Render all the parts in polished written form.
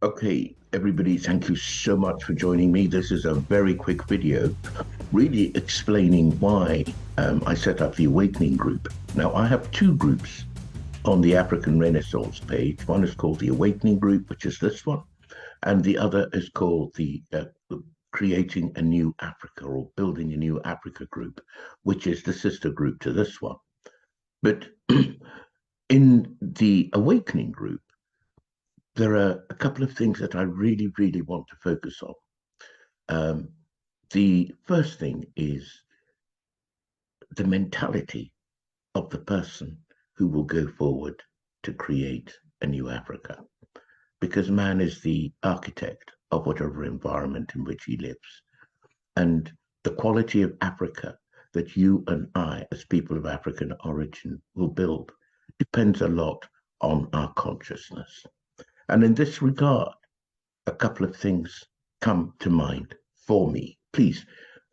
Okay, everybody, thank you so much for joining me. This is a very quick video, really explaining why I set up the Awakening Group. Now, I have two groups on the African Renaissance page. One is called the Awakening Group, which is this one, and the other is called the Creating a New Africa or Building a New Africa Group, which is the sister group to this one. But in the Awakening Group, there are a couple of things that I really, really want to focus on. Um, the first thing is the mentality of the person who will go forward to create a new Africa, because man is the architect of whatever environment in which he lives. And the quality of Africa that you and I, as people of African origin, will build depends a lot on our consciousness. And in this regard, a couple of things come to mind for me. Please,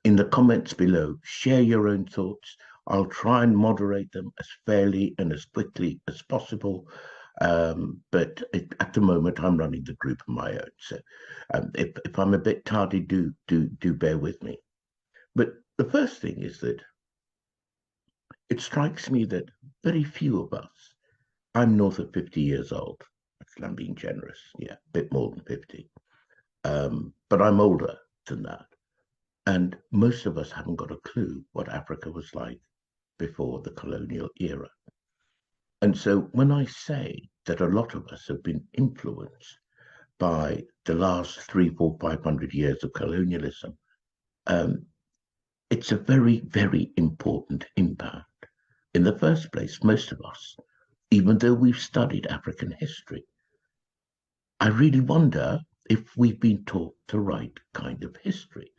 in the comments below, share your own thoughts. I'll try and moderate them as fairly and as quickly as possible. At the moment, I'm running the group on my own. So if I'm a bit tardy, do bear with me. But the first thing is that it strikes me that very few of us, I'm north of 50 years old. Actually, I'm being generous. Yeah, a bit more than 50. But I'm older than that. And most of us haven't got a clue what Africa was like before the colonial era. And so when I say that a lot of us have been influenced by the last 3, 4, 500 years of colonialism, um, it's a very, very important impact. In the first place, most of us, even though we've studied African history, I really wonder if we've been taught the right kind of history.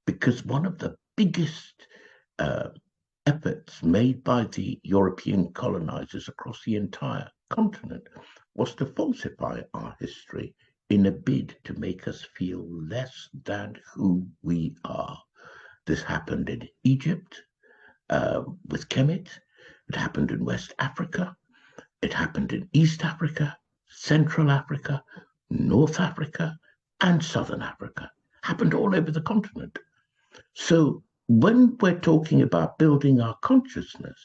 Because one of the biggest uh, efforts made by the European colonizers across the entire continent was to falsify our history in a bid to make us feel less than who we are. This happened in Egypt with Kemet. It happened in West Africa. It happened in East Africa, Central Africa, North Africa, and Southern Africa. Happened all over the continent. So when we're talking about building our consciousness,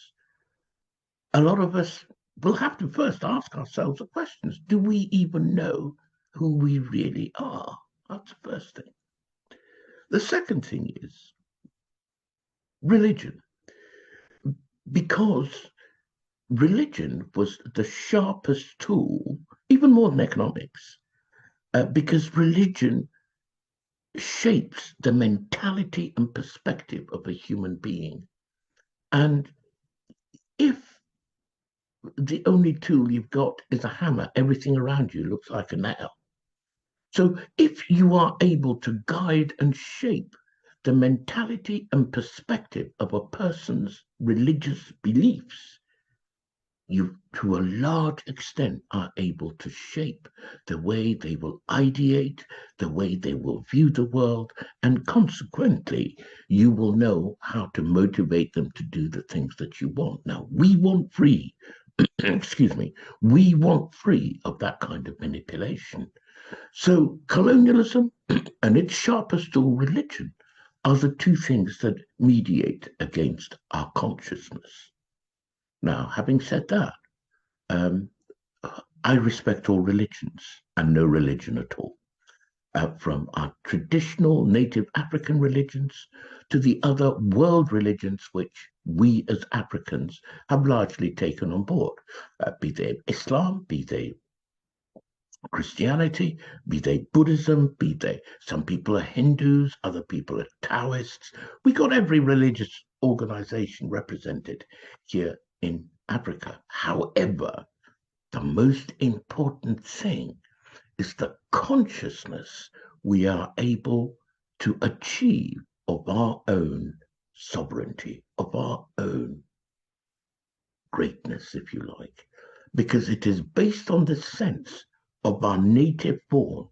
a lot of us will have to first ask ourselves the questions. Do we even know who we really are? That's the first thing. The second thing is religion, because religion was the sharpest tool, even more than economics, because religion shapes the mentality and perspective of a human being. And if the only tool you've got is a hammer, everything around you looks like a nail. So if you are able to guide and shape the mentality and perspective of a person's religious beliefs, you, to a large extent, are able to shape the way they will ideate, the way they will view the world, and consequently, you will know how to motivate them to do the things that you want. Now, we want free, excuse me, we want free of that kind of manipulation. So, colonialism and its sharpest tool, religion, are the two things that mediate against our consciousness. Now, having said that, um, I respect all religions and no religion at all, from our traditional native African religions to the other world religions which we as Africans have largely taken on board, be they Islam, be they Christianity, be they Buddhism, be they some people are Hindus, other people are Taoists. We got every religious organization represented here in Africa. However, the most important thing is the consciousness we are able to achieve of our own sovereignty, of our own greatness, if you like, because it is based on the sense of our native born,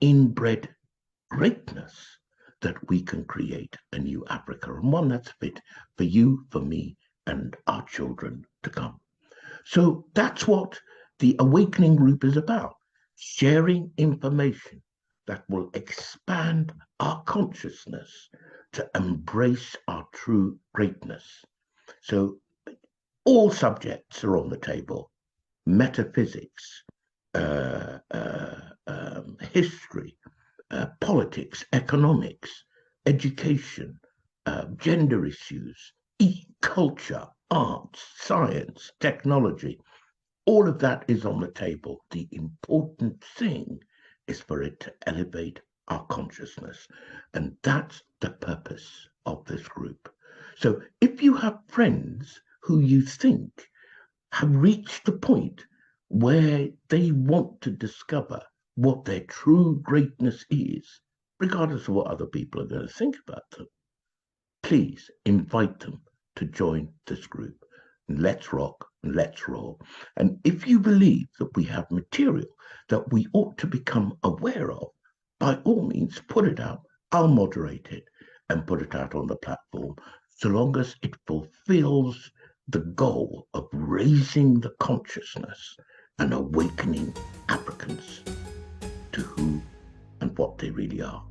inbred greatness that we can create a new Africa, and one that's fit for you, for me, and our children to come. So that's what the Awakening Group is about. sharing information that will expand our consciousness to embrace our true greatness. So all subjects are on the table: metaphysics, history, politics, economics, education, gender issues, culture, arts, science, technology. All of that is on the table. The important thing is for it to elevate our consciousness. And that's the purpose of this group. So if you have friends who you think have reached the point where they want to discover what their true greatness is, regardless of what other people are going to think about them, please invite them to join this group. Let's rock, let's roll. And if you believe that we have material that we ought to become aware of, by all means, put it out. I'll moderate it and put it out on the platform, so long as it fulfills the goal of raising the consciousness and awakening Africans to who and what they really are.